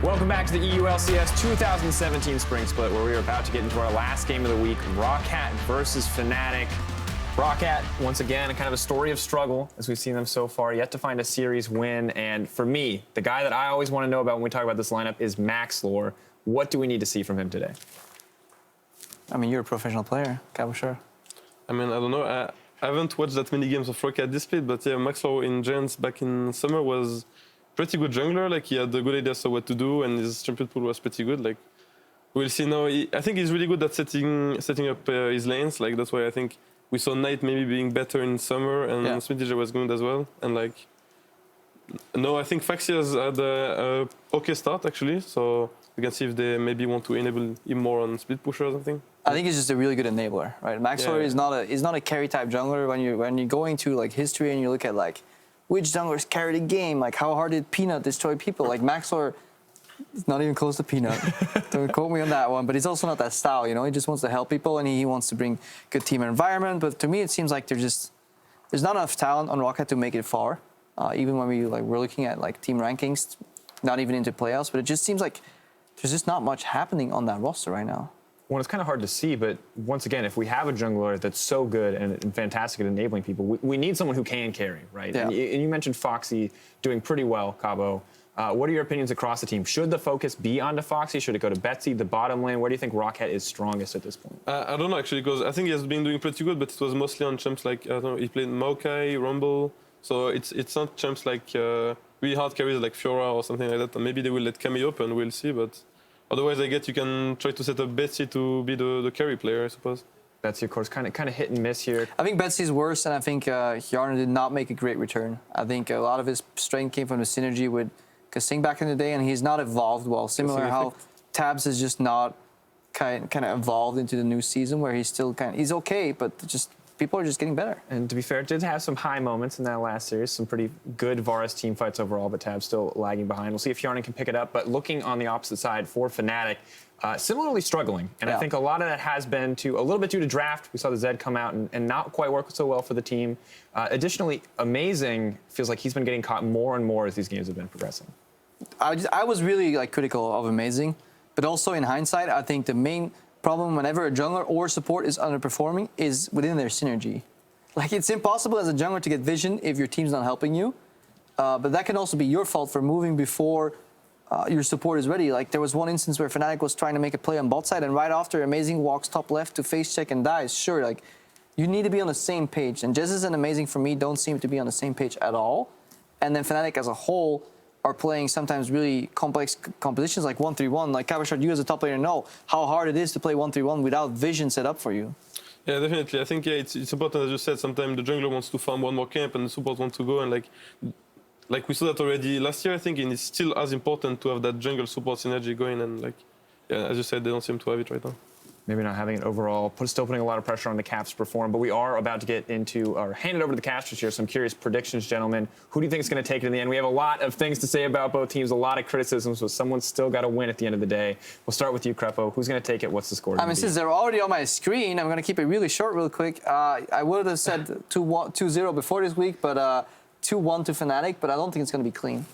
Welcome back to the EULCS 2017 Spring Split, where we are about to get into our last game of the week, ROCCAT versus Fnatic. ROCCAT, once again, kind of a story of struggle, as we've seen them so far, yet to find a series win. And for me, the guy that I always want to know about when we talk about this lineup is Maxlor. What do we need to see from him today? I mean, you're a professional player, Kabashar. I mean, I don't know. I haven't watched that many games of ROCCAT this split, but yeah, Maxlor in Gens back in summer was pretty good jungler. Like, he had a good idea of what to do, and his champion pool was pretty good. Like, we'll see now. I think he's really good at setting up his lanes. Like, that's why I think we saw Knight maybe being better in summer, and yeah. Smith was good as well. And like, no, I think Faxi has had a okay start actually. So we can see if they maybe want to enable him more on split pusher or something. I think he's just a really good enabler, right? Maxlor is not a carry type jungler. When you're going to like history and you look at like which junglers carried a game, like how hard did Peanut destroy people? Like Maxlor is not even close to Peanut. Don't quote me on that one, but he's also not that style, you know? He just wants to help people and he wants to bring good team environment. But to me, it seems like there's not enough talent on ROCCAT to make it far. Even when we're looking at like team rankings, not even into playoffs, but it just seems like there's just not much happening on that roster right now. Well, it's kind of hard to see, but once again, if we have a jungler that's so good and fantastic at enabling people, we need someone who can carry, right? Yeah. And you mentioned Foxy doing pretty well, Cabo. What are your opinions across the team? Should the focus be onto Foxy? Should it go to Betsy, the bottom lane? Where do you think ROCCAT is strongest at this point? I don't know, actually, because I think he has been doing pretty good, but it was mostly on champs like, I don't know, he played Maokai, Rumble. So it's not champs like really hard carries like Fiora or something like that. And maybe they will let Camille open, we'll see, but otherwise, I guess you can try to set up Betsy to be the carry player, I suppose. Betsy, of course, kind of hit and miss here. I think Betsy's worse, and I think Hjarnar did not make a great return. I think a lot of his strength came from the synergy with Kasing back in the day, and he's not evolved well. Similar how Tabs has just not kind of evolved into the new season, where he's still he's okay, but just people are just getting better. And to be fair, it did have some high moments in that last series, some pretty good Varus team fights overall, but Tab's still lagging behind. We'll see if Hjarnar can pick it up. But looking on the opposite side for Fnatic, similarly struggling. And I think a lot of that has been a little bit due to draft. We saw the Zed come out and not quite work so well for the team. Additionally, Amazing feels like he's been getting caught more and more as these games have been progressing. I was really critical of Amazing, but also in hindsight, I think the main problem whenever a jungler or support is underperforming is within their synergy. Like, it's impossible as a jungler to get vision if your team's not helping you, but that can also be your fault for moving before your support is ready. Like, there was one instance where Fnatic was trying to make a play on bot side, and right after, Amazing walks top left to face check and dies. Sure, like, you need to be on the same page, and Jezz and Amazing for me don't seem to be on the same page at all. And then Fnatic as a whole are playing sometimes really complex compositions like 1-3-1. Like Kabashar, you as a top player know how hard it is to play 1-3-1 without vision set up for you. Yeah, definitely. I think it's important, as you said, sometimes the jungler wants to farm one more camp and the support wants to go, and like we saw that already last year, I think, and it's still as important to have that jungle support synergy going, and like, yeah, as you said, they don't seem to have it right now. Maybe not having it overall, still putting a lot of pressure on the Caps to perform, but we are about to get into, or hand it over to the casters here, some curious predictions, gentlemen. Who do you think is going to take it in the end? We have a lot of things to say about both teams, a lot of criticisms, but someone's still got to win at the end of the day. We'll start with you, Crepo. Who's going to take it? What's the score? I mean, since they're already on my screen, I'm going to keep it really short real quick. I would have said 2-0 before this week, but 2-1 to Fnatic, but I don't think it's going to be clean.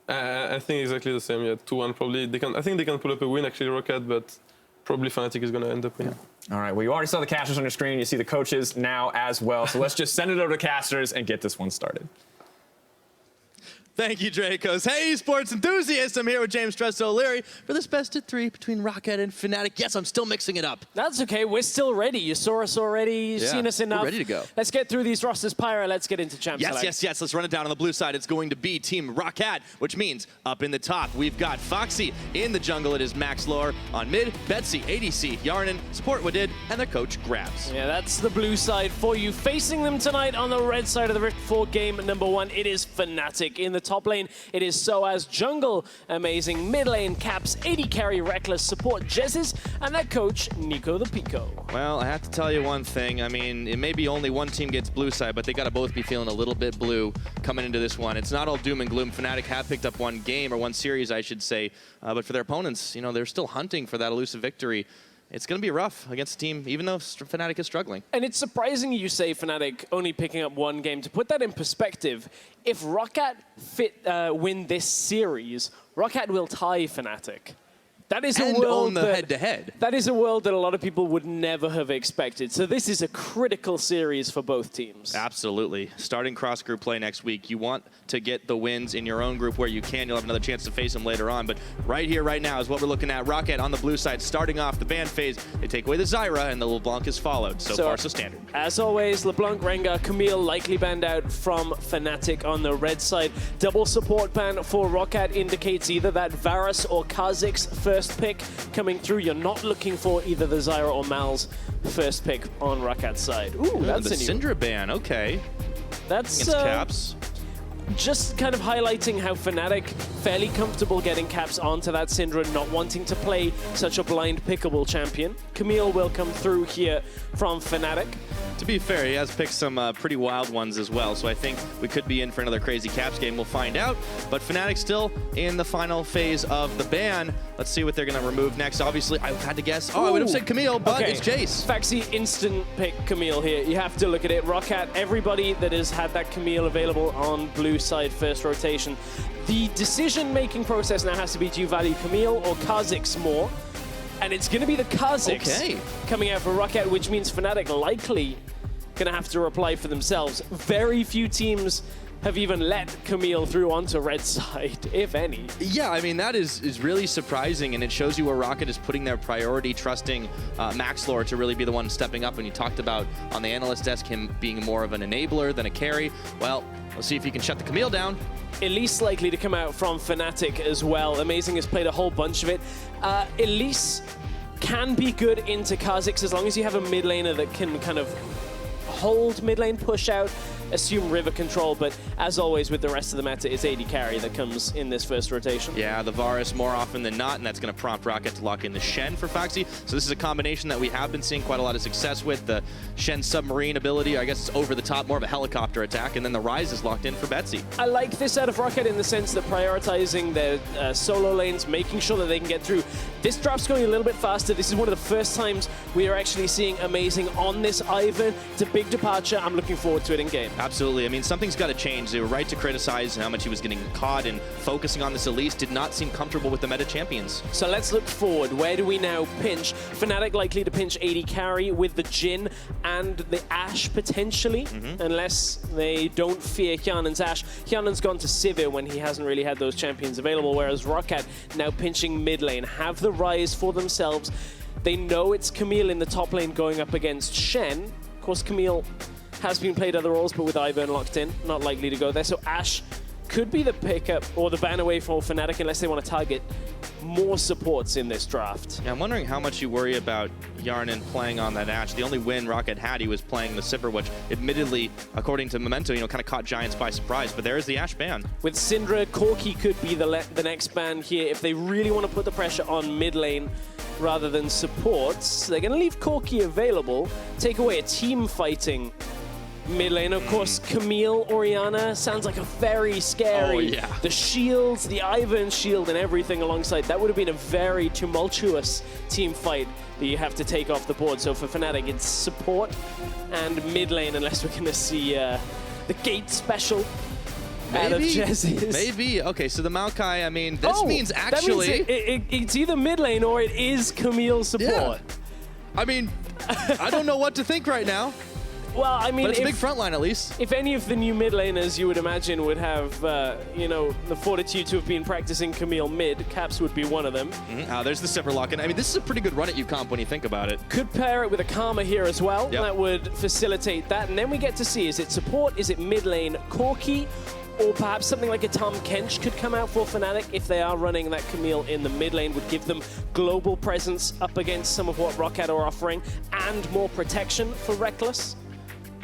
I think exactly the same, yeah, 2-1 probably. I think they can pull up a win, actually, ROCCAT, but probably Fnatic is going to end up winning. All right, well, you already saw the casters on your screen. You see the coaches now as well. So let's just send it over to casters and get this one started. Thank you, Dracos. Hey, sports enthusiasts. I'm here with James Tressa O'Leary for this best of 3 between ROCCAT and Fnatic. Yes, I'm still mixing it up. That's okay. We're still ready. You saw us already. You've seen us enough. We're ready to go. Let's get through these rosters, Pyra. Let's get into Champ Select. Yes. Let's run it down. On the blue side, it's going to be Team ROCCAT, which means up in the top, we've got Foxy. In the jungle, it is Maxlor. On mid, Betsy, ADC, Hjarnar, support Wadid, and their coach, Grabs. Yeah, that's the blue side for you. Facing them tonight on the red side of the Rift for game number 1, it is Fnatic. In the top lane, it is SOAS, jungle, Amazing, mid lane, Caps, AD carry, Reckless, support, Jezz, and their coach, Nico the Pico. Well, I have to tell you one thing. I mean, it may be only one team gets blue side, but they got to both be feeling a little bit blue coming into this one. It's not all doom and gloom. Fnatic have picked up one game, or one series, I should say, but for their opponents, you know, they're still hunting for that elusive victory. it's going to be rough against a team, even though Fnatic is struggling. And it's surprising you say Fnatic only picking up one game. To put that in perspective, if ROCCAT win this series, ROCCAT will tie Fnatic. That is a world own the head-to-head. That is a world that a lot of people would never have expected. So this is a critical series for both teams. Absolutely. Starting cross-group play next week, you want to get the wins in your own group where you can. You'll have another chance to face them later on. But right here, right now is what we're looking at. ROCCAT on the blue side, starting off the ban phase. They take away the Zyra, and the LeBlanc is followed. So far, so standard. As always, LeBlanc, Rengar, Camille likely banned out from Fnatic on the red side. Double support ban for ROCCAT indicates either that Varus or Kha'Zix's first pick coming through. You're not looking for either the Zyra or Mal's first pick on ROCCAT's side. Ooh, that's the a new Syndra ban, okay. That's Against Caps. just kind of highlighting how Fnatic fairly comfortable getting Caps onto that Syndra, not wanting to play such a blind pickable champion. Camille will come through here from Fnatic. To be fair, he has picked some pretty wild ones as well, so I think we could be in for another crazy Caps game. We'll find out. But Fnatic still in the final phase of the ban. Let's see what they're going to remove next. Obviously, I had to guess. Oh, I would have said Camille, but it's Jace. Faxi instant pick Camille here. You have to look at it. ROCCAT, everybody that has had that Camille available on blue side first rotation. The decision-making process now has to be, do you value Camille or Kha'Zix more? And it's going to be the Kha'Zix coming out for ROCCAT, which means Fnatic likely going to have to reply for themselves. Very few teams have even let Camille through onto red side, if any. Yeah, I mean, that is really surprising, and it shows you where ROCCAT is putting their priority, trusting Maxlore to really be the one stepping up. When you talked about on the analyst desk him being more of an enabler than a carry, well, we'll see if he can shut the Camille down. Elise likely to come out from Fnatic as well. Amazing has played a whole bunch of it. Elise can be good into Kha'Zix as long as you have a mid laner that can kind of hold mid lane, push out, assume river control, but as always with the rest of the meta, it's AD carry that comes in this first rotation. Yeah, the Varus more often than not, and that's going to prompt ROCCAT to lock in the Shen for Foxy. So this is a combination that we have been seeing quite a lot of success with. The Shen submarine ability, I guess it's over the top, more of a helicopter attack, and then the Rise is locked in for Betsy. I like this out of ROCCAT in the sense that prioritizing their solo lanes, making sure that they can get through. This draft's going a little bit faster. This is one of the first times we are actually seeing Amazing on this Ivern. It's a big departure. I'm looking forward to it in game. Absolutely. I mean, something's got to change. They were right to criticize how much he was getting caught, and focusing on this Elise did not seem comfortable with the meta champions. So let's look forward. Where do we now pinch? Fnatic likely to pinch AD carry with the Jhin and the Ashe potentially, unless they don't fear Hyanen's Ashe. Hyanen's gone to Sivir when he hasn't really had those champions available, whereas ROCCAT now pinching mid lane, have the Rise for themselves. They know it's Camille in the top lane going up against Shen. Of course, Camille has been played other roles, but with Ivern locked in, not likely to go there. So Ashe could be the pickup or the ban away for Fnatic unless they want to target more supports in this draft. Yeah, I'm wondering how much you worry about Yarnan playing on that Ashe. The only win ROCCAT had, he was playing the Sivir, which admittedly, according to Memento, kind of caught Giants by surprise. But there is the Ashe ban. With Syndra, Corki could be the next ban here if they really want to put the pressure on mid lane rather than supports. They're going to leave Corki available, take away a team fighting mid lane. Of course, Camille, Orianna sounds like a very scary. Oh, yeah. The shields, the Ivern shield and everything alongside. That would have been a very tumultuous team fight that you have to take off the board. So for Fnatic, it's support and mid lane unless we're going to see the gate special out of Jezzy's. Maybe. Okay, so the Maokai, I mean, this means actually... That means it's either mid lane or it is Camille support. Yeah. I mean, I don't know what to think right now. Well, I mean, but it's a big front line at least. If any of the new mid laners you would imagine would have, the fortitude to have been practicing Camille mid, Caps would be one of them. There's the Sivir lock-in. I mean, this is a pretty good run at UComp when you think about it. Could pair it with a Karma here as well. Yep. That would facilitate that. And then we get to see, is it support, is it mid lane Corki, or perhaps something like a Tom Kench could come out for Fnatic if they are running that Camille in the mid lane, would give them global presence up against some of what ROCCAT are offering and more protection for Reckless.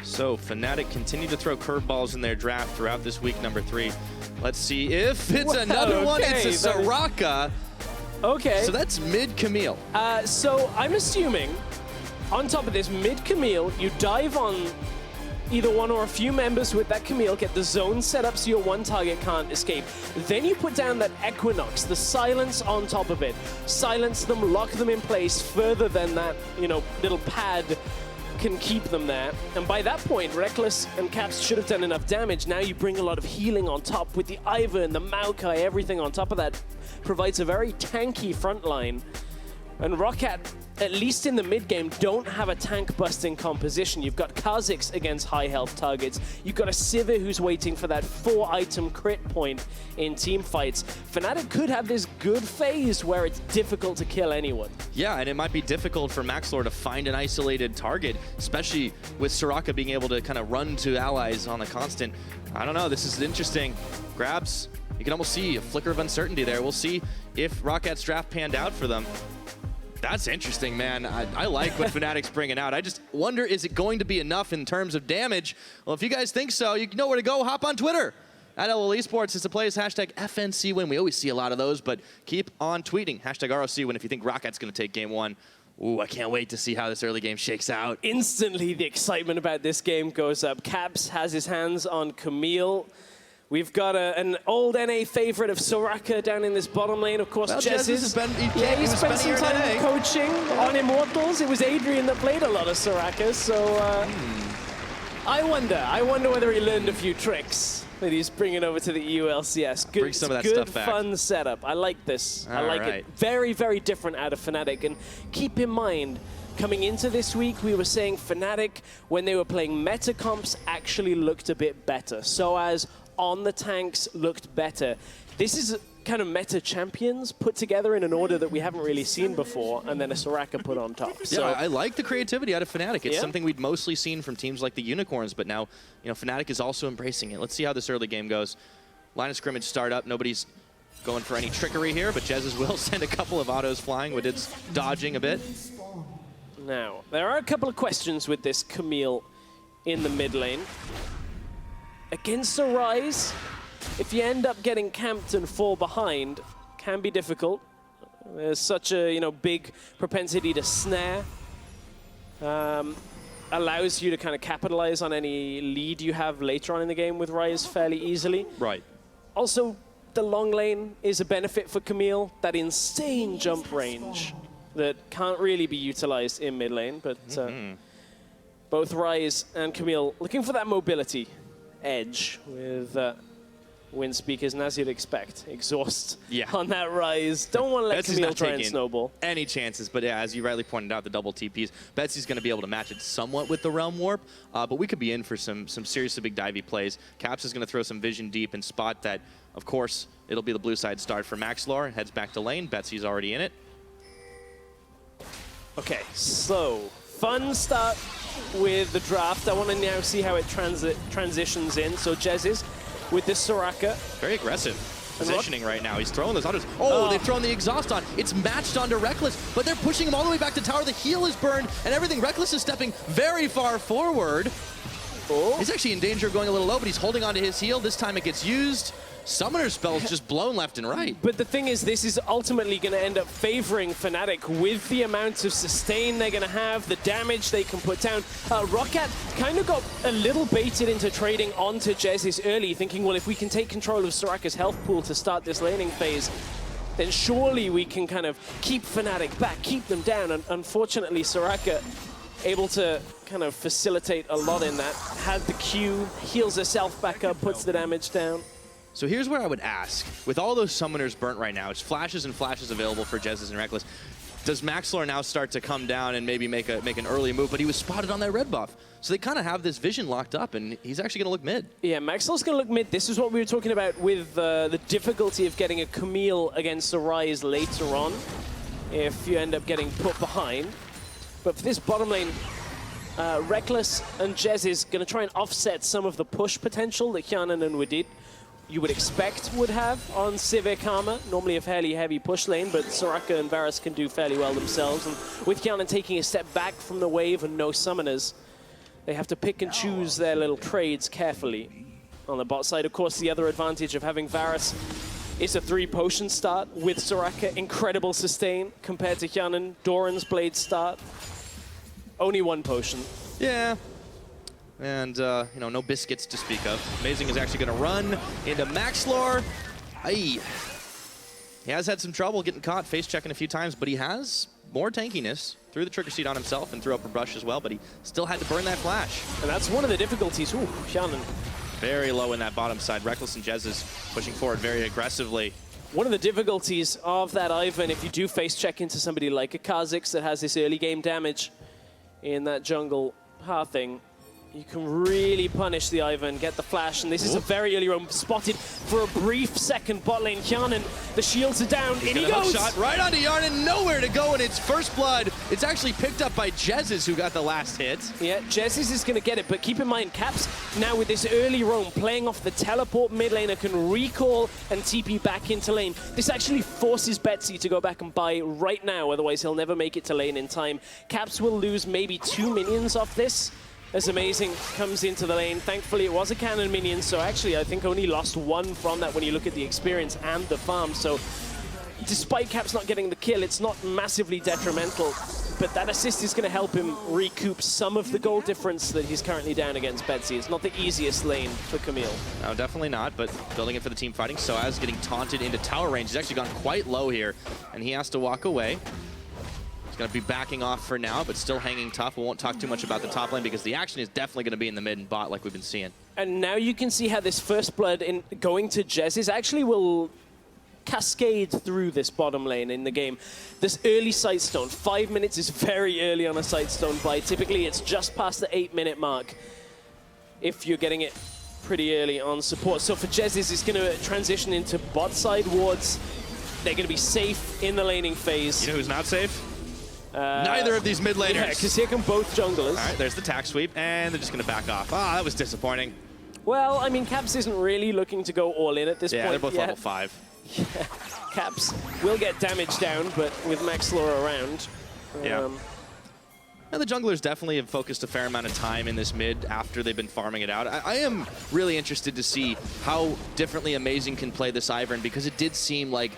So Fnatic continue to throw curveballs in their draft throughout this week number 3. Let's see if it's another one. It's a Soraka. Okay. So that's mid Camille. So I'm assuming on top of this mid Camille, you dive on either one or a few members with that Camille, get the zone set up so your one target can't escape. Then you put down that Equinox, the silence on top of it. Silence them, lock them in place further than that, little pad can keep them there. And by that point, Reckless and Caps should have done enough damage. Now you bring a lot of healing on top with the Ivern and the Maokai, everything on top of that provides a very tanky front line. And ROCCAT, at least in the mid-game, don't have a tank-busting composition. You've got Kha'Zix against high-health targets. You've got a Sivir who's waiting for that 4-item crit point in team fights. Fnatic could have this good phase where it's difficult to kill anyone. Yeah, and it might be difficult for Maxlor to find an isolated target, especially with Soraka being able to kind of run to allies on a constant. I don't know, this is interesting. Grabs, you can almost see a flicker of uncertainty there. We'll see if ROCCAT's draft panned out for them. That's interesting, man. I like what Fnatic's bringing out. I just wonder, is it going to be enough in terms of damage? Well, if you guys think so, you know where to go. Hop on Twitter. At LOL Esports is the plays, hashtag FNC win. We always see a lot of those, but keep on tweeting. Hashtag ROC win if you think ROCCAT's going to take game one. Ooh, I can't wait to see how this early game shakes out. Instantly, the excitement about this game goes up. Caps has his hands on Camille. We've got an old NA favorite of Soraka down in this bottom lane. Of course, Well, Jez Jez has been- he was spent some spending time here today. coaching on Immortals. It was Adrian that played a lot of Soraka, so I wonder whether he learned a few tricks that he's bringing over to the EULCS. Good, Bring some of that good, stuff back. fun setup. I like this. I All like right. it. Very, very different out of Fnatic. And keep in mind, coming into this week, we were saying Fnatic, when they were playing meta comps, actually looked a bit better. So as on the tanks looked better. This is kind of meta champions put together in an order that we haven't really seen before, and then a Soraka put on top. So Yeah, I like the creativity out of Fnatic. It's Yeah. something we'd mostly seen from teams like the Unicorns, but now, Fnatic is also embracing it. Let's see how this early game goes. Line of scrimmage start up. Nobody's going for any trickery here, but Jez's will send a couple of autos flying with its dodging a bit. now, there are a couple of questions with this Camille in the mid lane. Against a Rise, if you end up getting camped and fall behind, can be difficult. There's such a big propensity to snare. Allows you to kind of capitalize on any lead you have later on in the game with Rise fairly easily. Right. Also, the long lane is a benefit for Camille. That insane jump range that can't really be utilized in mid lane, but both Rise and Camille looking for that mobility edge with wind speakers, and as you'd expect, exhaust on that Rise. Don't want to let Betsy's Camille not try and taking snowball. any chances, but yeah, as you rightly pointed out, the double TPs, Betsy's going to be able to match it somewhat with the Realm Warp, but we could be in for some seriously big divey plays. Caps is going to throw some vision deep and spot that, of course, it'll be the blue side start for Maxlor, heads back to lane, Betsy's already in it. Okay, so fun start with the draft. I want to now see how it transitions in. So Jez is with this Soraka. Very aggressive positioning right now. He's throwing those autos. Oh, they've thrown the exhaust on. It's matched onto Reckless, but they're pushing him all the way back to tower. The heal is burned and everything. Reckless is stepping very far forward. He's actually in danger of going a little low, but he's holding onto his heal. This time it gets used. Summoner spells just blown left and right. But the thing is, this is ultimately going to end up favoring Fnatic with the amount of sustain they're going to have, the damage they can put down. ROCCAT kind of got a little baited into trading onto Jez's early, thinking, well, if we can take control of Soraka's health pool to start this laning phase, then surely we can kind of keep Fnatic back, keep them down. And unfortunately, Soraka able to kind of facilitate a lot in that. Had the Q, heals herself back up, puts the damage down. So here's where I would ask, with all those summoners burnt right now, it's flashes and flashes available for Jez's and Reckless. Does Maxlor now start to come down and maybe make an early move? But he was spotted on that red buff. So they kind of have this vision locked up, and he's actually going to look mid. Yeah, Maxwell's going to look mid. This is what we were talking about with the difficulty of getting a Camille against a Rise later on, if you end up getting put behind. But for this bottom lane, Reckless and Jez is going to try and offset some of the push potential that Hyanan and Wadid you would expect would have on Sivir Karma, normally a fairly heavy push lane, but Soraka and Varus can do fairly well themselves. And with Hyanan taking a step back from the wave and no summoners, they have to pick and choose their little trades carefully. On the bot side, of course, the other advantage of having Varus is a 3-potion start with Soraka, incredible sustain compared to Hyanan. Doran's Blade start, only 1 potion. Yeah. And, you know, no biscuits to speak of. Amazing is actually going to run into Maxlor. Aye. He has had some trouble getting caught, face checking a few times, but he has more tankiness. Threw the trigger seat on himself and threw up a brush as well, but he still had to burn that flash. And that's one of the difficulties. Ooh, Shannon. Very low in that bottom side. Reckless and Jez is pushing forward very aggressively. One of the difficulties of that Ivan, if you do face check into somebody like a Kha'Zix that has this early game damage in that jungle pathing, you can really punish the Ivan, get the flash, and this is a very early roam spotted for a brief second bot lane. Hjarnan, the shields are down, and he goes! Shot right onto Hjarnan, nowhere to go, and it's first blood. It's actually picked up by Jez's who got the last hit. Yeah, Jez's is going to get it, but keep in mind, Caps now with this early roam, playing off the teleport mid laner, can recall and TP back into lane. This actually forces Betsy to go back and buy right now, otherwise he'll never make it to lane in time. Caps will lose maybe 2 minions off this, as Amazing comes into the lane. Thankfully, it was a cannon minion, so actually I think only lost 1 from that when you look at the experience and the farm. So despite Caps not getting the kill, it's not massively detrimental, but that assist is going to help him recoup some of the goal difference that he's currently down against Betsy. It's not the easiest lane for Camille. No, definitely not, but building it for the team fighting. Soaz getting taunted into tower range. He's actually gone quite low here, and he has to walk away. Going to be backing off for now, but still hanging tough. We won't talk too much about the top lane because the action is definitely going to be in the mid and bot like we've been seeing. And now you can see how this first blood in going to Jez's actually will cascade through this bottom lane in the game. This early Sightstone, 5 minutes is very early on a Sightstone buy. Typically it's just past the 8-minute mark if you're getting it pretty early on support. So for Jez's, it's going to transition into bot side wards. They're going to be safe in the laning phase. You know who's not safe? Neither of these mid laners. Yeah, because here come both junglers. All right, there's the tack sweep, and they're just going to back off. Ah, that was disappointing. Well, I mean, Caps isn't really looking to go all in at this point. Yeah, they're both yet. level 5. Yeah. Caps will get damage down, but with Maxlor around. Yeah. And the junglers definitely have focused a fair amount of time in this mid after they've been farming it out. I am really interested to see how differently Amazing can play this Ivern, because it did seem like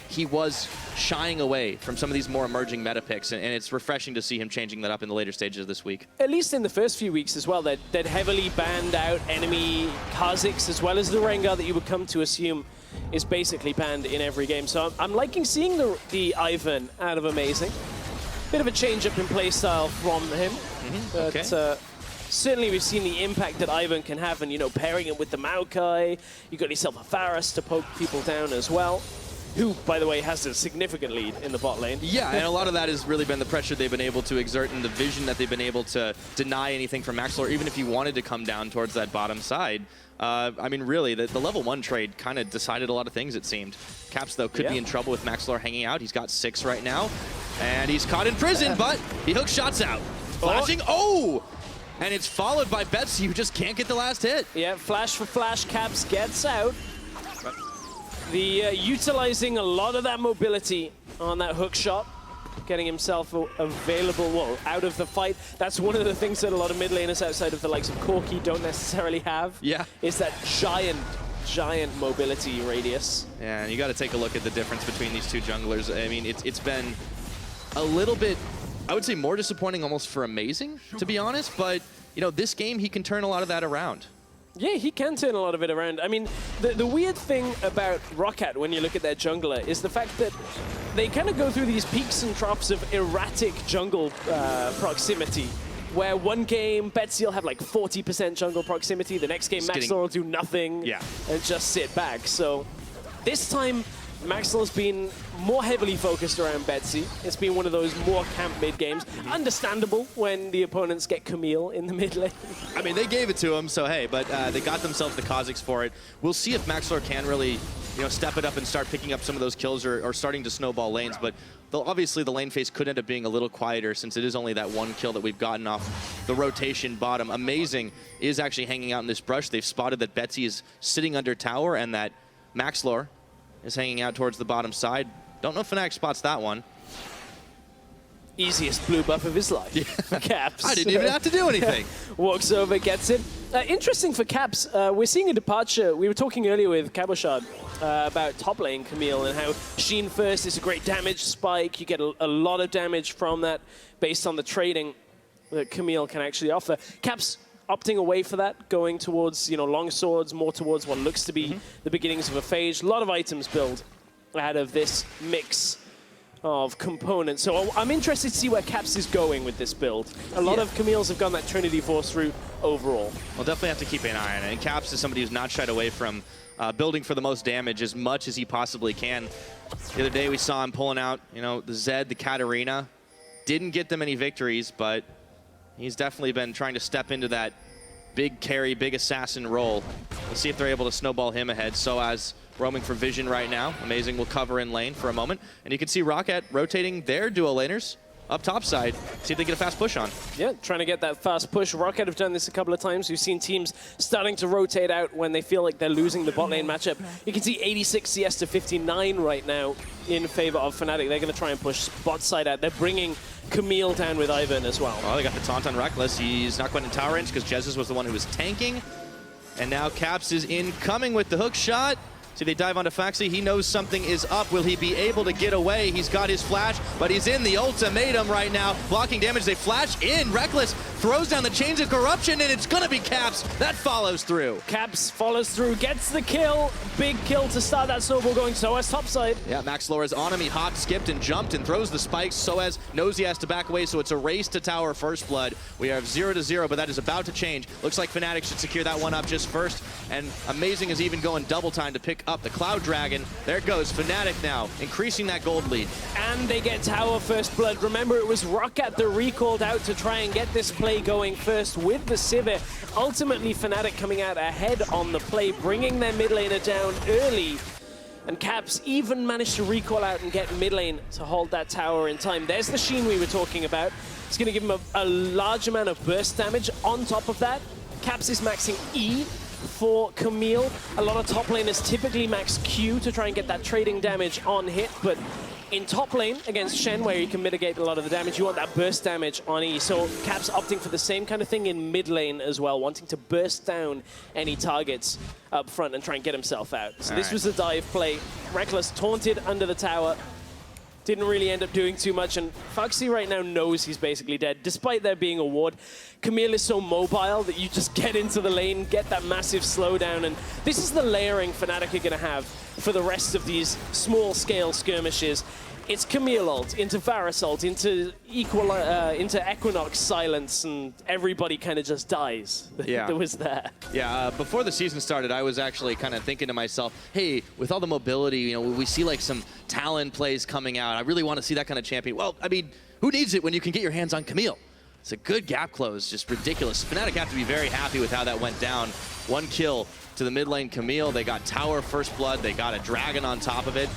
he was shying away from some of these more emerging meta picks, and it's refreshing to see him changing that up in the later stages of this week. At least in the first few weeks as well, they'd heavily banned out enemy Kha'Zix, as well as the Rengar that you would come to assume is basically banned in every game. So I'm liking seeing the Ivern out of Amazing. Bit of a change up in playstyle from him, but Okay. certainly we've seen the impact that Ivern can have, and you know, pairing it with the Maokai, you got yourself a Pharros to poke people down as well, who, by the way, has a significant lead in the bot lane. Yeah, and a lot of that has really been the pressure they've been able to exert and the vision that they've been able to deny anything from Maxlor, even if he wanted to come down towards that bottom side. I mean, really, the level 1 trade kind of decided a lot of things, it seemed. Caps, though, could be in trouble with Maxlor hanging out. He's got 6 right now, and he's caught in prison, but he hooks shots out. Flashing, and it's followed by Betsy, who just can't get the last hit. Yeah, flash for flash, Caps gets out. Utilizing a lot of that mobility on that hook shot, getting himself available, well, out of the fight. That's one of the things that a lot of mid laners outside of the likes of Corki don't necessarily have. Yeah. Is that giant mobility radius. Yeah, and you got to take a look at the difference between these two junglers. I mean, it's been a little bit, I would say, more disappointing almost for Amazing, to be honest. But, you know, this game, he can turn a lot of that around. Yeah, he can turn a lot of it around. I mean, the weird thing about ROCCAT when you look at their jungler is the fact that they kind of go through these peaks and troughs of erratic jungle proximity, where one game, Betsy will have like 40% jungle proximity, the next game, Maxlor will do nothing and just sit back. So this time, Maxlor's been more heavily focused around Betsy. It's been one of those more camp mid games. Understandable when the opponents get Camille in the mid lane. I mean, they gave it to him, so hey, but they got themselves the Kha'Zix for it. We'll see if Maxlor can really, you know, step it up and start picking up some of those kills or starting to snowball lanes. But obviously the lane phase could end up being a little quieter since it is only that 1 kill that we've gotten off the rotation bottom. Amazing is actually hanging out in this brush. They've spotted that Betsy is sitting under tower and that Maxlor is hanging out towards the bottom side. Don't know if Fnatic spots that one. Easiest blue buff of his life. Yeah. Caps. I didn't even have to do anything. Walks over, gets it. Interesting for Caps, we're seeing a departure. We were talking earlier with Cabochard about top lane Camille and how Sheen first is a great damage spike. You get a lot of damage from that based on the trading that Camille can actually offer. Caps opting away for that, going towards, long swords, more towards what looks to be the beginnings of a phase. A lot of items build out of this mix of components. So I'm interested to see where Caps is going with this build. A lot of Camille's have gone that Trinity Force route overall. We'll definitely have to keep an eye on it. And Caps is somebody who's not shied away from building for the most damage as much as he possibly can. The other day we saw him pulling out, the Zed, the Katarina. Didn't get them any victories, but he's definitely been trying to step into that big carry, big assassin role. Let's see if they're able to snowball him ahead. So as roaming for vision right now. Amazing will cover in lane for a moment. And you can see ROCCAT rotating their duo laners up top side. See if they get a fast push on. Yeah, trying to get that fast push. ROCCAT have done this a couple of times. We've seen teams starting to rotate out when they feel like they're losing the bot lane matchup. You can see 86 CS to 59 right now in favor of Fnatic. They're going to try and push bot side out. They're bringing Camille down with Ivan as well. Oh, they got the taunt on Reckless. He's not going in tower range because Jesus was the one who was tanking. And now Caps is incoming with the hook shot. See, they dive onto Foxy. He knows something is up. Will he be able to get away? He's got his flash, but he's in the ultimatum right now. Blocking damage. They flash in. Reckless throws down the chains of corruption, and it's going to be Caps. That follows through. Caps follows through, gets the kill. Big kill to start that snowball going. Soaz topside. Yeah, Max Lora's on him. He hopped, skipped, and jumped and throws the spikes. Soaz knows he has to back away, so it's a race to tower first blood. We have 0-0, but that is about to change. Looks like Fnatic should secure that one up just first, and Amazing is even going double time to pick up the Cloud Dragon. There it goes. Fnatic now increasing that gold lead. And they get tower first blood. Remember, it was ROCCAT that recalled out to try and get this play going first with the Sivir. Ultimately, Fnatic coming out ahead on the play, bringing their mid laner down early. And Caps even managed to recall out and get mid lane to hold that tower in time. There's the Sheen we were talking about. It's going to give him a large amount of burst damage. On top of that, Caps is maxing E for Camille. A lot of top laners typically max Q to try and get that trading damage on hit, but in top lane against Shen, where you can mitigate a lot of the damage, you want that burst damage on E. So Caps opting for the same kind of thing in mid lane as well, wanting to burst down any targets up front and try and get himself out. So this was the dive play. Reckless taunted under the tower. Didn't really end up doing too much, and Foxy right now knows he's basically dead. Despite there being a ward, Camille is so mobile that you just get into the lane, get that massive slowdown, and this is the layering Fnatic are going to have for the rest of these small-scale skirmishes. It's Camille ult, into Varus ult, into Equinox silence, and everybody kind of just dies that was there. Yeah, before the season started, I was actually kind of thinking to myself, hey, with all the mobility, we see like some Talon plays coming out. I really want to see that kind of champion. Well, I mean, who needs it when you can get your hands on Camille? It's a good gap close, just ridiculous. Fnatic have to be very happy with how that went down. One kill to the mid lane Camille. They got tower first blood. They got a dragon on top of it.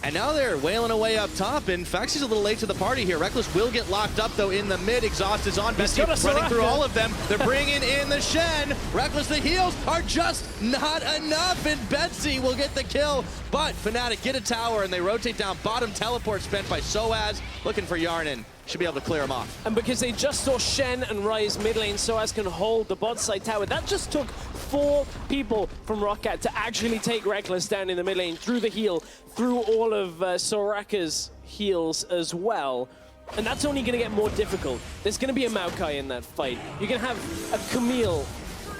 And now they're wailing away up top, and Foxy's a little late to the party here. Reckless will get locked up, though, in the mid. Exhaust is on. Betsy running through all of them. They're bringing in the Shen. Reckless, the heals are just not enough, and Betsy will get the kill. But Fnatic get a tower, and they rotate down. Bottom teleport spent by Soaz, looking for Yarnan. Should be able to clear him off. And because they just saw Shen and Ryze mid lane, Soaz can hold the bot side tower. That just took 4 people from ROCCAT to actually take Reckless down in the mid lane through the heal, through all of Soraka's heals as well. And that's only going to get more difficult. There's going to be a Maokai in that fight. You're going to have a Camille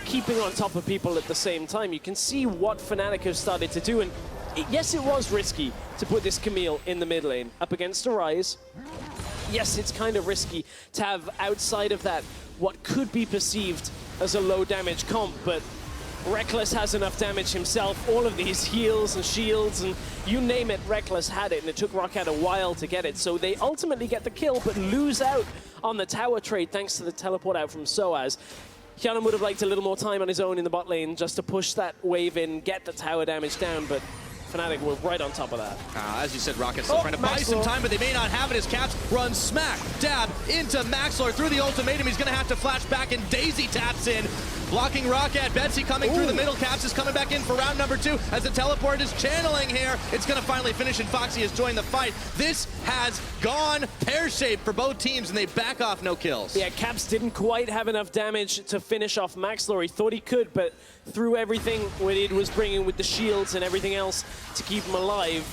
keeping on top of people at the same time. You can see what Fnatic have started to do. And yes, it was risky to put this Camille in the mid lane up against a Ryze. Yes, it's kind of risky to have outside of that what could be perceived as a low damage comp, but Reckless has enough damage himself. All of these heals and shields and you name it, Reckless had it, and it took ROCCAT a while to get it. So they ultimately get the kill, but lose out on the tower trade thanks to the teleport out from Soaz. Hyanan would have liked a little more time on his own in the bot lane just to push that wave in, get the tower damage down, but Fnatic were right on top of that. As you said, ROCCAT still trying to buy some time, but they may not have it as Caps run smack dab into Maxlor through the ultimatum. He's going to have to flash back, and Daisy taps in. Blocking ROCCAT. Betsy coming through the middle. Caps is coming back in for round number 2 as the teleport is channeling here. It's going to finally finish, and Foxy has joined the fight. This has gone pear-shaped for both teams, and they back off, no kills. Yeah, Caps didn't quite have enough damage to finish off Maxlor. He thought he could, but through everything what it was bringing with the shields and everything else to keep him alive,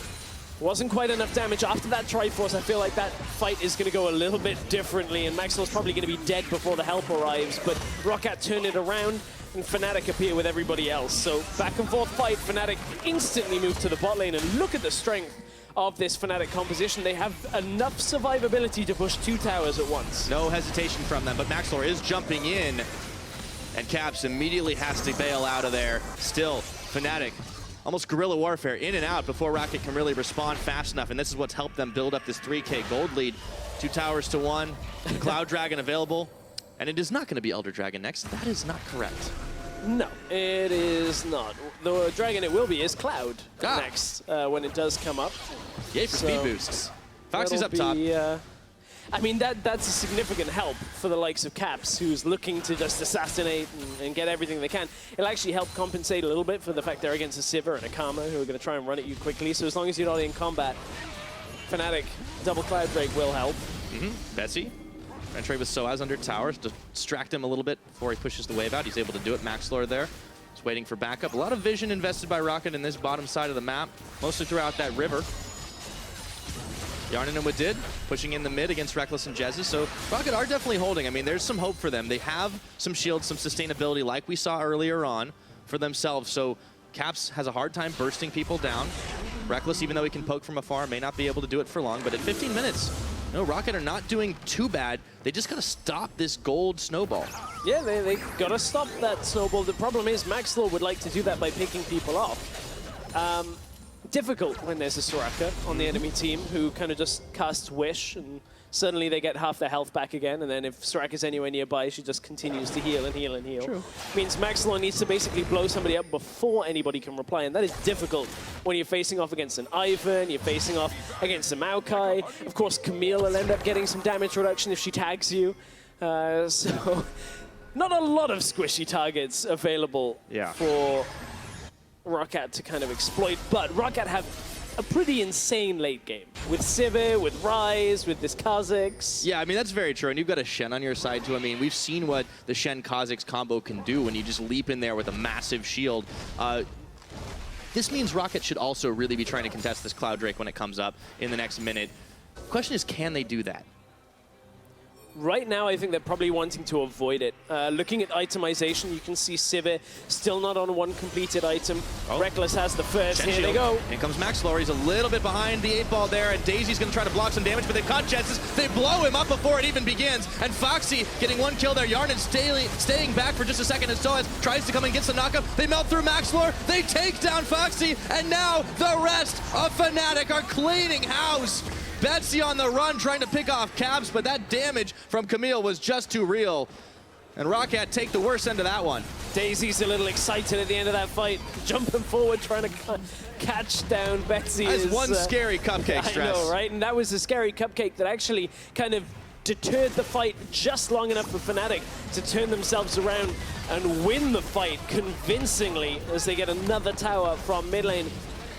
Wasn't quite enough damage. After that Triforce, I feel like that fight is going to go a little bit differently, and Maxwell's probably going to be dead before the help arrives, but ROCCAT turned it around, and Fnatic appear with everybody else. So back and forth fight, Fnatic instantly moved to the bot lane, and look at the strength of this Fnatic composition. They have enough survivability to push 2 towers at once. No hesitation from them, but Maxlor is jumping in, and Caps immediately has to bail out of there. Still, Fnatic, almost guerrilla warfare, in and out before ROCCAT can really respond fast enough, and this is what's helped them build up this 3K gold lead. 2 towers to 1, Cloud Dragon available, and it is not going to be Elder Dragon next. That is not correct. No, it is not. The dragon it will be is Cloud next when it does come up. Yay for speed boosts. Foxy's up top. I mean, that's a significant help for the likes of Caps, who's looking to just assassinate and get everything they can. It'll actually help compensate a little bit for the fact they're against a Sivir and a Karma, who are going to try and run at you quickly. So as long as you're not in combat, Fnatic double Cloud Drake will help. Betsy, trying to trade with Soaz under towers to distract him a little bit before he pushes the wave out. He's able to do it. Maxlor there. He's waiting for backup. A lot of vision invested by ROCCAT in this bottom side of the map, mostly throughout that river. Yarnin and Wadid pushing in the mid against Rekkles and Jezza. So ROCCAT are definitely holding. I mean, there's some hope for them. They have some shields, some sustainability like we saw earlier on for themselves. So Caps has a hard time bursting people down. Rekkles, even though he can poke from afar, may not be able to do it for long. But at 15 minutes, no, ROCCAT are not doing too bad. They just got to stop this gold snowball. Yeah, they got to stop that snowball. The problem is Maxlor would like to do that by picking people off. Difficult when there's a Soraka on the enemy team who kind of just casts Wish, and suddenly they get half their health back again, and then if Soraka's anywhere nearby, she just continues to heal and heal and heal. True. Means Maxlor needs to basically blow somebody up before anybody can reply, and that is difficult when you're facing off against an Ivan, you're facing off against a Maokai. Of course, Camille will end up getting some damage reduction if she tags you. So not a lot of squishy targets available for ROCCAT to kind of exploit, but ROCCAT have a pretty insane late game with Sivir, with Ryze, with this Kha'Zix. Yeah, I mean, that's very true, and you've got a Shen on your side too. I mean, we've seen what the Shen Kha'Zix combo can do when you just leap in there with a massive shield. This means ROCCAT should also really be trying to contest this Cloud Drake when it comes up in the next minute. Question is, can they do that? Right now, I think they're probably wanting to avoid it. Looking at itemization, you can see Sivir still not on one completed item. Rekkles has the first. Here they go. Here comes Maxlor. He's a little bit behind the 8 ball there, and Daisy's going to try to block some damage, but they've caught Jetsis. They blow him up before it even begins, and Foxy getting 1 kill there. Yarnin staying back for just a second as Soaz tries to come and get some knockup. They melt through Maxlor. They take down Foxy, and now the rest of Fnatic are cleaning house. Betsy on the run trying to pick off Caps, but that damage from Camille was just too real. And ROCCAT take the worst end of that one. Daisy's a little excited at the end of that fight, jumping forward, trying to catch down Betsy. That's one scary cupcake, Stress. I know, right? And that was a scary cupcake that actually kind of deterred the fight just long enough for Fnatic to turn themselves around and win the fight convincingly as they get another tower from mid lane.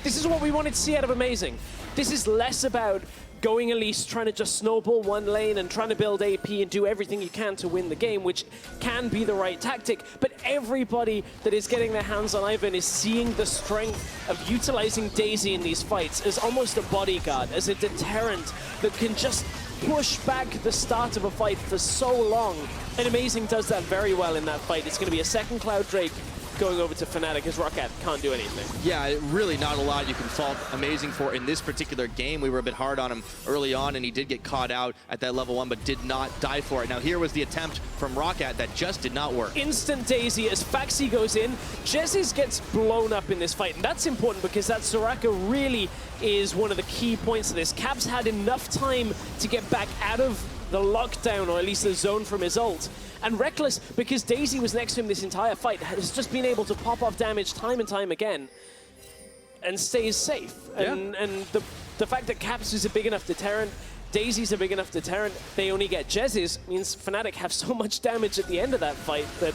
This is what we wanted to see out of Amazing. This is less about going Elise, trying to just snowball one lane and trying to build AP and do everything you can to win the game, which can be the right tactic. But everybody that is getting their hands on Ivan is seeing the strength of utilizing Daisy in these fights as almost a bodyguard, as a deterrent that can just push back the start of a fight for so long. And Amazing does that very well in that fight. It's going to be a second Cloud Drake going over to Fnatic as ROCCAT can't do anything. Yeah, really not a lot you can fault Amazing for in this particular game. We were a bit hard on him early on, and he did get caught out at that level 1, but did not die for it. Now here was the attempt from ROCCAT that just did not work. Instant Daisy as Foxy goes in. Jezis gets blown up in this fight, and that's important because that Soraka really is one of the key points of this. Caps had enough time to get back out of the lockdown, or at least the zone from his ult. And Rekkles, because Daisy was next to him this entire fight, has just been able to pop off damage time and time again and stays safe. And the fact that Caps is a big enough deterrent, Daisy's a big enough deterrent, they only get Jez's, means Fnatic have so much damage at the end of that fight that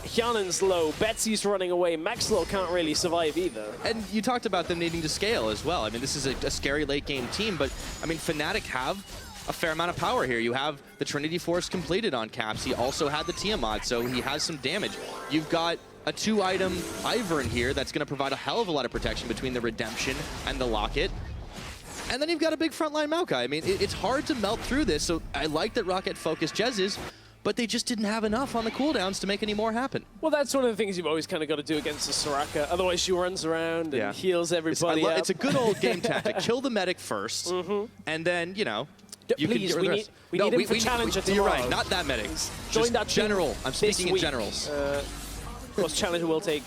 Hyanin's low, Betsy's running away, Maxlor can't really survive either. And you talked about them needing to scale as well. I mean, this is a scary late game team, but I mean, Fnatic have a fair amount of power here. You have the Trinity Force completed on Caps. He also had the Tiamat, so he has some damage. You've got a 2-item Ivern here that's going to provide a hell of a lot of protection between the Redemption and the Locket. And then you've got a big frontline Maokai. I mean, it's hard to melt through this, so I like that ROCCAT focused Jezzes, but they just didn't have enough on the cooldowns to make any more happen. Well, that's one of the things you've always kind of got to do against the Soraka. Otherwise, she runs around and heals everybody up. It's a good old game tactic. Kill the medic first, and then, you know, you Please, can get rid of the rest. we need him for Challenger tomorrow. You're right, not that medic. Join Just that team general. I'm speaking in week. generals. Of course, Challenger will take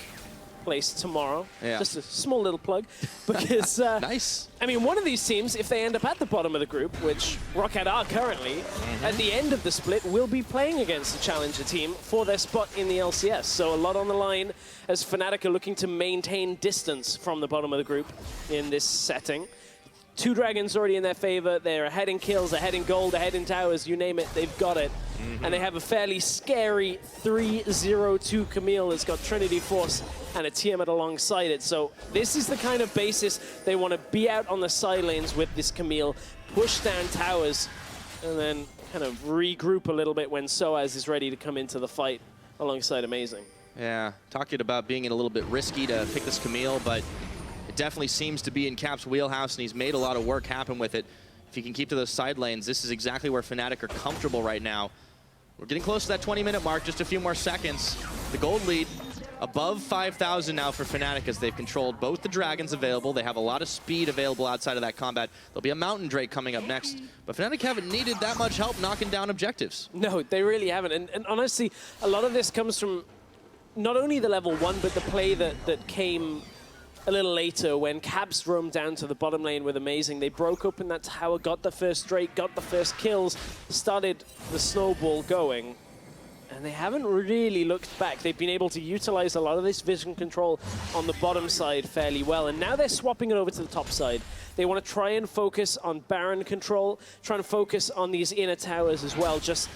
place tomorrow. Yeah. Just a small little plug. Because, Nice. I mean, one of these teams, if they end up at the bottom of the group, which ROCCAT are currently, at the end of the split, will be playing against the Challenger team for their spot in the LCS. So a lot on the line as Fnatic are looking to maintain distance from the bottom of the group in this setting. 2 Dragons already in their favor. They're ahead in kills, ahead in gold, ahead in towers, you name it, they've got it. And they have a fairly scary 3-0-2 Camille that's got Trinity Force and a Tiamat alongside it. So this is the kind of basis they want to be out on the side lanes with this Camille, push down towers, and then kind of regroup a little bit when Soaz is ready to come into the fight alongside Amazing. Yeah, talking about being a little bit risky to pick this Camille, but it definitely seems to be in Cap's wheelhouse, and he's made a lot of work happen with it. If he can keep to those side lanes, this is exactly where Fnatic are comfortable right now. We're getting close to that 20-minute mark, just a few more seconds. The gold lead above 5,000 now for Fnatic as they've controlled both the Dragons available. They have a lot of speed available outside of that combat. There'll be a Mountain Drake coming up next, but Fnatic haven't needed that much help knocking down objectives. No, they really haven't. And honestly, a lot of this comes from not only the level 1, but the play that came a little later when Cabs roamed down to the bottom lane with Amazing. They broke open that tower, got the first Drake, got the first kills, started the snowball going, and they haven't really looked back. They've been able to utilize a lot of this vision control on the bottom side fairly well, and now they're swapping it over to the top side. They want to try and focus on Baron control, trying to focus on these inner towers as well, just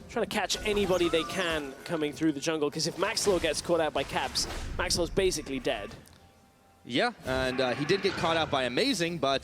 trying to catch anybody they can coming through the jungle, because if Maxlow gets caught out by Caps, Maxlow's basically dead. Yeah, and he did get caught out by Amazing, but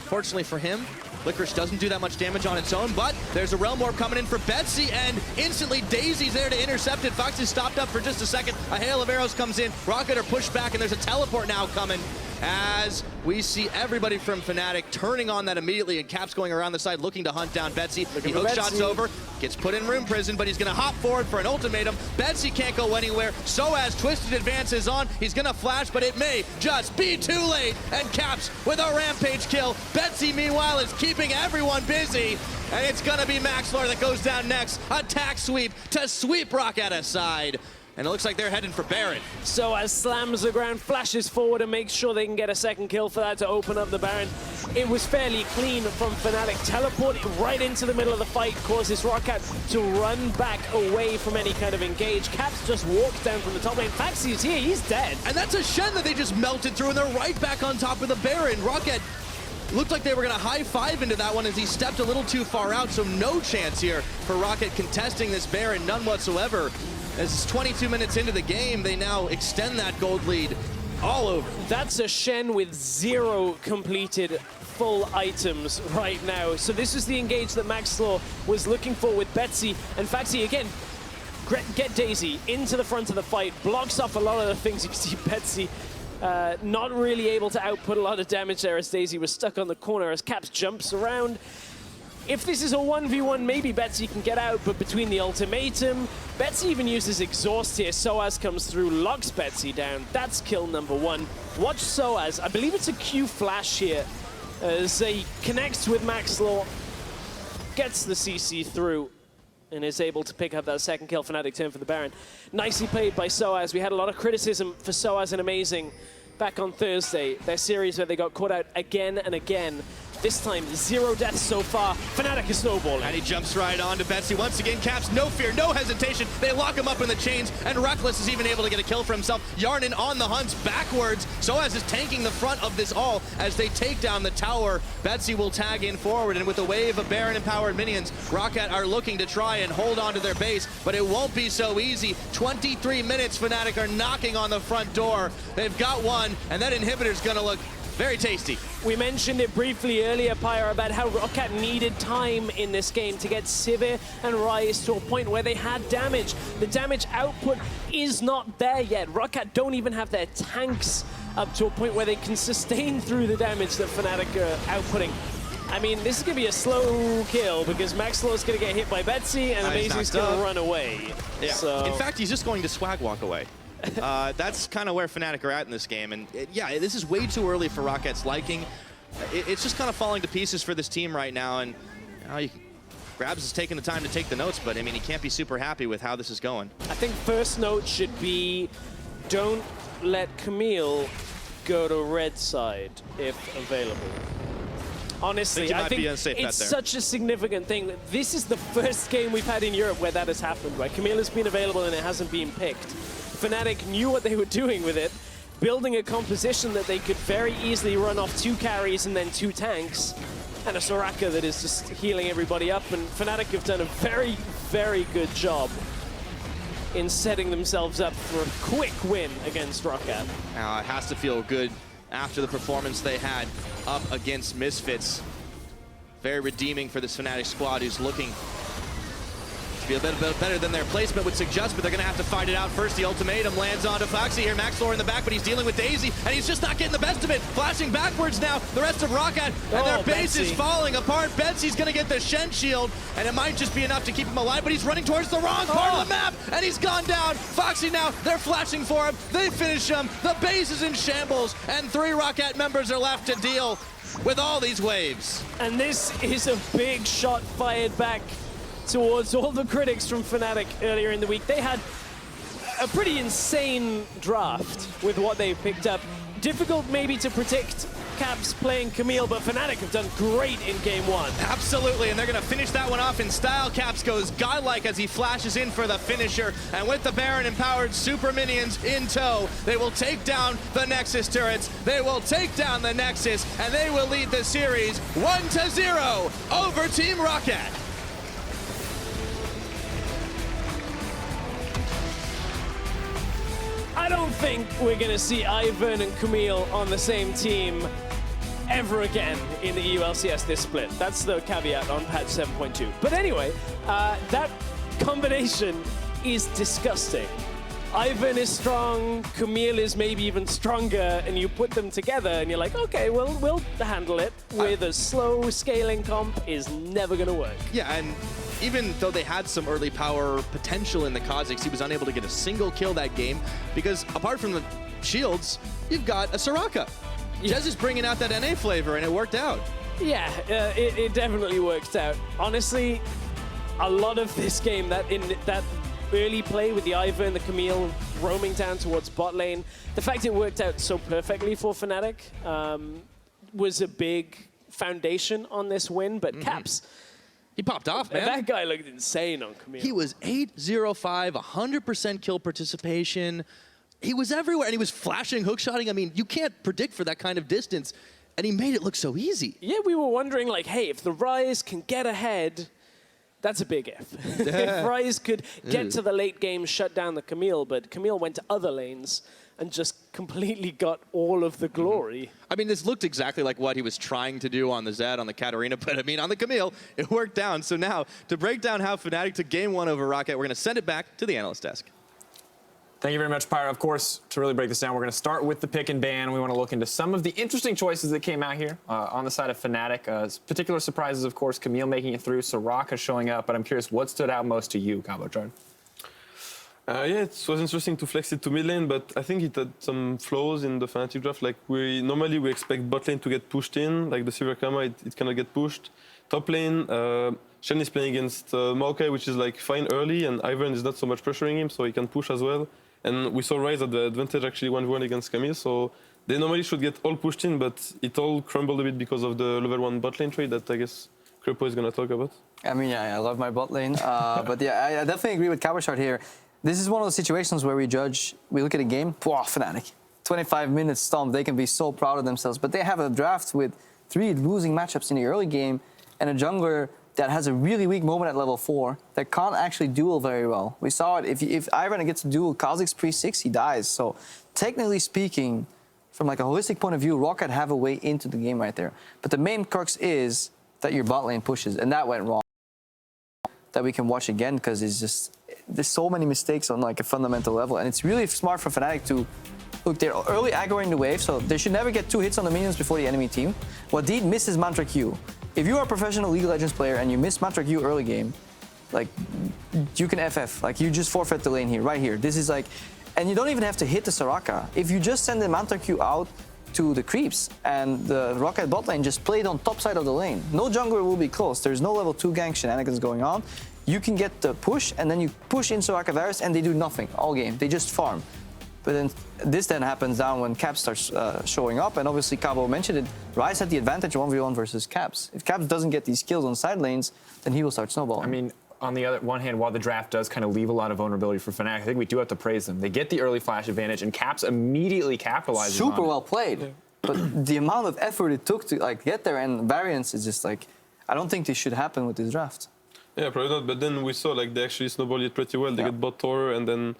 fortunately for him, Licorice doesn't do that much damage on its own, but there's a Realm Orb coming in for Betsy, and instantly Daisy's there to intercept it. Fox is stopped up for just a second. A hail of arrows comes in. ROCCAT are pushed back, and there's a teleport now coming as we see everybody from Fnatic turning on that immediately, and Cap's going around the side looking to hunt down Betsy. He hook shots over, gets put in room prison, but he's going to hop forward for an ultimatum. Betsy can't go anywhere. Soaz Twisted advances on. He's going to flash, but it may just be too late, and Caps with a rampage kill. Betsy, meanwhile, is keeping everyone busy, and it's going to be Maxlor that goes down next. Attack sweep to sweep ROCCAT aside. And it looks like they're heading for Baron. So as slams the ground, flashes forward and makes sure they can get a second kill for that to open up the Baron. It was fairly clean from Fnatic. Teleport right into the middle of the fight causes ROCCAT to run back away from any kind of engage. Caps just walks down from the top lane. Faxi's here, he's dead. And that's a Shen that they just melted through, and they're right back on top of the Baron. ROCCAT looked like they were going to high-five into that one as he stepped a little too far out, so no chance here for ROCCAT contesting this Baron, none whatsoever. As it's 22 minutes into the game, they now extend that gold lead all over. That's a Shen with 0 completed full items right now. So this is the engage that Maxlor was looking for with Betsy. And Faxi, again, get Daisy into the front of the fight, blocks off a lot of the things. You can see Betsy not really able to output a lot of damage there as Daisy was stuck on the corner as Caps jumps around. If this is a 1v1, maybe Betsy can get out, but between the ultimatum, Betsy even uses exhaust here. Soaz comes through, locks Betsy down. That's kill number 1. Watch Soaz. I believe it's a Q flash here as he connects with Maxlor, gets the CC through, and is able to pick up that second kill. Fnatic turn for the Baron. Nicely played by Soaz. We had a lot of criticism for Soaz and Amazing back on Thursday, their series where they got caught out again and again. This time, 0 deaths so far. Fnatic is snowballing. And he jumps right on to Betsy. Once again, Caps, no fear, no hesitation. They lock him up in the chains, and Reckless is even able to get a kill for himself. Yarnin on the hunt backwards. Soaz is tanking the front of this all as they take down the tower. Betsy will tag in forward, and with a wave of Baron-empowered minions, ROCCAT are looking to try and hold on to their base, but it won't be so easy. 23 minutes, Fnatic are knocking on the front door. They've got one, and that inhibitor's gonna look very tasty. We mentioned it briefly earlier, Pyre, about how ROCCAT needed time in this game to get Sivir and Ryze to a point where they had damage. The damage output is not there yet. ROCCAT don't even have their tanks up to a point where they can sustain through the damage that Fnatic are outputting. I mean, this is going to be a slow kill because Maxlow's going to get hit by Betsy and Amazing's going to run away. Yeah. So. In fact, he's just going to swag walk away. That's kind of where Fnatic are at in this game. And yeah, this is way too early for ROCCAT's liking. It's just kind of falling to pieces for this team right now. And Grabs is taking the time to take the notes, but I mean, he can't be super happy with how this is going. I think first note should be don't let Camille go to red side if available. Honestly, I think it's such a significant thing. This is the first game we've had in Europe where that has happened, right? Camille has been available and it hasn't been picked. Fnatic knew what they were doing with it, building a composition that they could very easily run off 2 carries and then 2 tanks, and a Soraka that is just healing everybody up. And Fnatic have done a very, very good job in setting themselves up for a quick win against ROCCAT. Now, it has to feel good after the performance they had up against Misfits. Very redeeming for this Fnatic squad who's looking to be a bit better than their placement would suggest, but they're going to have to fight it out first. The ultimatum lands onto Foxy here. Maxlor in the back, but he's dealing with Daisy, and he's just not getting the best of it. Flashing backwards now, the rest of ROCCAT, and their base is falling apart. Betsy's going to get the Shen shield, and it might just be enough to keep him alive, but he's running towards the wrong part of the map, and he's gone down. Foxy now, they're flashing for him. They finish him. The base is in shambles, and 3 ROCCAT members are left to deal with all these waves. And this is a big shot fired back towards all the critics from Fnatic earlier in the week. They had a pretty insane draft with what they picked up. Difficult maybe to predict Caps playing Camille, but Fnatic have done great in game 1. Absolutely, and they're going to finish that one off in style. Caps goes godlike as he flashes in for the finisher, and with the Baron empowered super minions in tow, they will take down the Nexus turrets, they will take down the Nexus, and they will lead the series 1-0 over Team ROCCAT. I don't think we're going to see Ivern and Camille on the same team ever again in the EULCS this split. That's the caveat on patch 7.2. But anyway, that combination is disgusting. Ivern is strong, Camille is maybe even stronger, and you put them together and you're like, okay, well, we'll handle it with a slow scaling comp is never going to work. Yeah, and even though they had some early power potential in the Kha'Zix, he was unable to get a single kill that game because apart from the shields, you've got a Soraka. Jez is bringing out that NA flavor, and it worked out. Yeah, it definitely worked out. Honestly, a lot of this game, that early play with the Ivern and the Camille roaming down towards bot lane, the fact it worked out so perfectly for Fnatic was a big foundation on this win, but Caps, he popped off, man. That guy looked insane on Camille. He was 8-0-5, 100% kill participation. He was everywhere, and he was flashing, hookshotting. I mean, you can't predict for that kind of distance, and he made it look so easy. Yeah, we were wondering, like, hey, if the Ryze can get ahead, that's a big if. If Ryze could get to the late game, shut down the Camille, but Camille went to other lanes and just completely got all of the glory. I mean, this looked exactly like what he was trying to do on the Zed, on the Katarina, but I mean, on the Camille, it worked down. So now, to break down how Fnatic took game 1 over ROCCAT, we're going to send it back to the analyst desk. Thank you very much, Pyro. Of course, to really break this down, we're going to start with the pick and ban. We want to look into some of the interesting choices that came out here on the side of Fnatic. Particular surprises, of course, Camille making it through, Soraka showing up, but I'm curious, what stood out most to you, Cabochard? Yeah, it was interesting to flex it to mid lane, but I think it had some flaws in the Fnatic draft. Like, normally we expect bot lane to get pushed in, like the Silver Karma, it cannot get pushed. Top lane, Shen is playing against Maokai, which is like fine early, and Ivern is not so much pressuring him, so he can push as well. And we saw Ryze at the advantage actually 1v1 against Camille, so they normally should get all pushed in, but it all crumbled a bit because of the level 1 bot lane trade that I guess Crepo is going to talk about. I mean, yeah, I love my bot lane, but yeah, I definitely agree with Cabochard here. This is one of those situations where we look at a game, Fnatic, 25 minutes stomp, they can be so proud of themselves, but they have a draft with 3 losing matchups in the early game and a jungler that has a really weak moment at level 4 that can't actually duel very well. We saw it, if Ivern gets to duel Kha'Zix pre-6, he dies. So technically speaking, from like a holistic point of view, ROCCAT have a way into the game right there. But the main crux is that your bot lane pushes, and that went wrong. That we can watch again because it's just, there's so many mistakes on like a fundamental level, and it's really smart for Fnatic to Look, they're early aggroing the wave, so they should never get 2 hits on the minions before the enemy team. Wadid misses Mantra Q. If you are a professional League of Legends player and you miss Mantra Q early game, like, you can FF. Like, you just forfeit the lane here, right here. This is like, and you don't even have to hit the Soraka. If you just send the Mantra Q out to the creeps and the ROCCAT bot lane just played on top side of the lane, no jungler will be close. There's no level 2 gank shenanigans going on. You can get the push, and then you push in Soraka Varus, and they do nothing all game. They just farm. But then this then happens down when Caps starts showing up, and obviously Cabo mentioned it, Ryze had the advantage 1v1 versus Caps. If Caps doesn't get these kills on side lanes, then he will start snowballing. I mean, on the other one hand, while the draft does kind of leave a lot of vulnerability for Fnatic, I think we do have to praise them. They get the early flash advantage, and Caps immediately capitalizes Super on it. well played. Yeah. But the amount of effort it took to like get there and variance is just like, I don't think this should happen with this draft. Yeah, probably not. But then we saw like they actually snowball it pretty well. They get bot tower, and then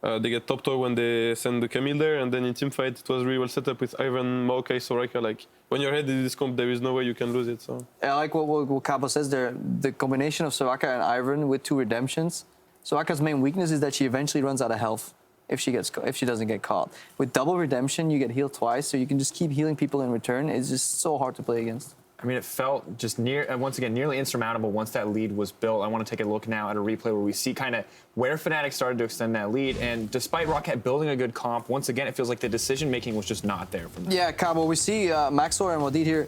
they get top tower when they send the Camille there. And then in teamfight, it was really well set up with Ivan, Maokai, Soraka. Like when you're ahead in this comp, there is no way you can lose it. So I like what Cabo says there. The combination of Soraka and Ivan with 2 redemptions. Soraka's main weakness is that she eventually runs out of health if she doesn't get caught. With double redemption, you get healed twice, so you can just keep healing people in return. It's just so hard to play against. I mean, it felt just once again, nearly insurmountable once that lead was built. I want to take a look now at a replay where we see kind of where Fnatic started to extend that lead. And despite ROCCAT building a good comp, once again, it feels like the decision-making was just not there from them. Yeah, Cabo, we see Maxor and Wadid here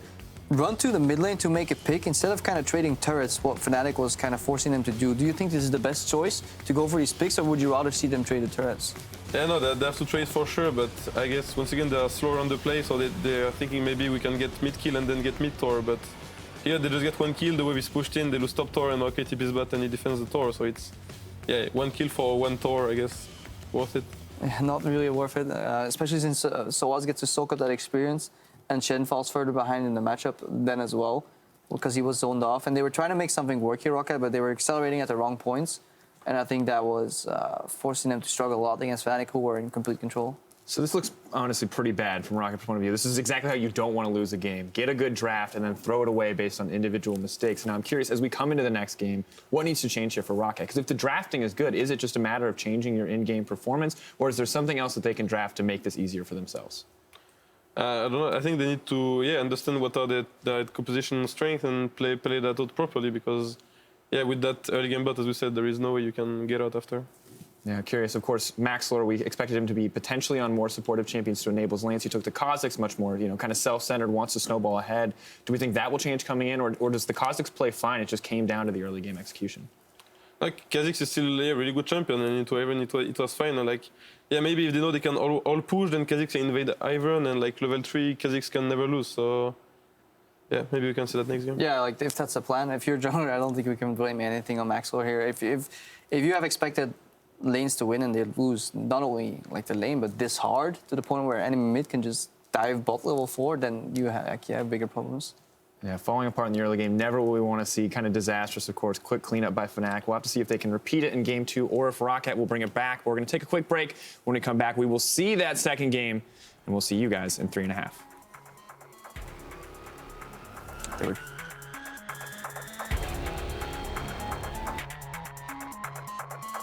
run to the mid lane to make a pick instead of kind of trading turrets, what Fnatic was kind of forcing them to do. Do you think this is the best choice to go for these picks, or would you rather see them trade the turrets? yeah, no, they have to trade for sure. But I guess once again they are slower on the play, so they are thinking maybe we can get mid kill and then get mid tower. But here they just get 1 kill. The wave is pushed in. They lose top tower, and ROCCAT TP's bot and he defends the tower. So it's 1 kill for 1 tower. I guess worth it. Yeah, not really worth it, especially since Soaz gets to soak up that experience, and Shen falls further behind in the matchup then as well, because he was zoned off. And they were trying to make something work here, ROCCAT, but they were accelerating at the wrong points. And I think that was forcing them to struggle a lot against Fnatic, who were in complete control. So this looks honestly pretty bad from ROCCAT's point of view. This is exactly how you don't want to lose a game. Get a good draft and then throw it away based on individual mistakes. Now I'm curious, as we come into the next game, what needs to change here for ROCCAT? Because if the drafting is good, is it just a matter of changing your in-game performance, or is there something else that they can draft to make this easier for themselves? I don't know. I think they need to understand what are their composition strength and play that out properly, because with that early game bot, as we said, there is no way you can get out after. Yeah, curious. Of course, Maxlor, we expected him to be potentially on more supportive champions to enable his lanes. He took the Kha'Zix much more, kind of self-centered, wants to snowball ahead. Do we think that will change coming in, or does the Kha'Zix play fine? It just came down to the early game execution. Like Kha'Zix is still a really good champion, and it was fine. And maybe if they know they can all push, then Kha'Zix invade Ivern, and level 3 Kha'Zix can never lose. So maybe we can see that next game. Yeah, if that's the plan. If you're jungler, I don't think we can blame anything on Maxwell here. If you have expected lanes to win and they lose not only the lane but this hard to the point where enemy mid can just dive bot level 4, then you have bigger problems. Yeah, falling apart in the early game, never what we want to see. Kind of disastrous, of course. Quick cleanup by Fnatic. We'll have to see if they can repeat it in game 2 or if ROCCAT will bring it back. We're going to take a quick break. When we come back, we will see that second game, and we'll see you guys in 3.5. Third.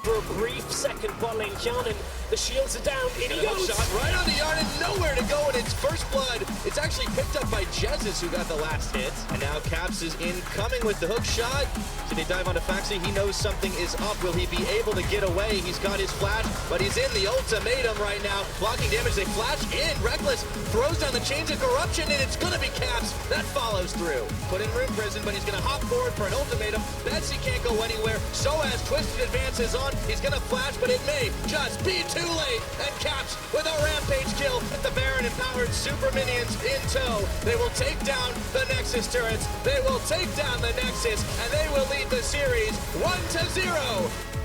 For a brief second, bot lane Hjarnan, the shields are down, in he goes! Shot right on the yard and nowhere to go, and it's first blood. It's actually picked up by Jesus, who got the last hit. And now Caps is incoming with the hook shot. So they dive onto Faxi. He knows something is up. Will he be able to get away? He's got his flash, but he's in the ultimatum right now. Blocking damage, they flash in. Reckless throws down the chains of corruption, and it's gonna be Caps. That follows through. Put in Rune Prison, but he's gonna hop forward for an ultimatum. Betsy can't go anywhere. So as Twisted advances on, he's gonna flash, but it may just be too late. And Caps with a rampage kill with the Baron empowered super minions in tow. They will take down the Nexus turrets. They will take down the Nexus, and they will lead the series 1-0.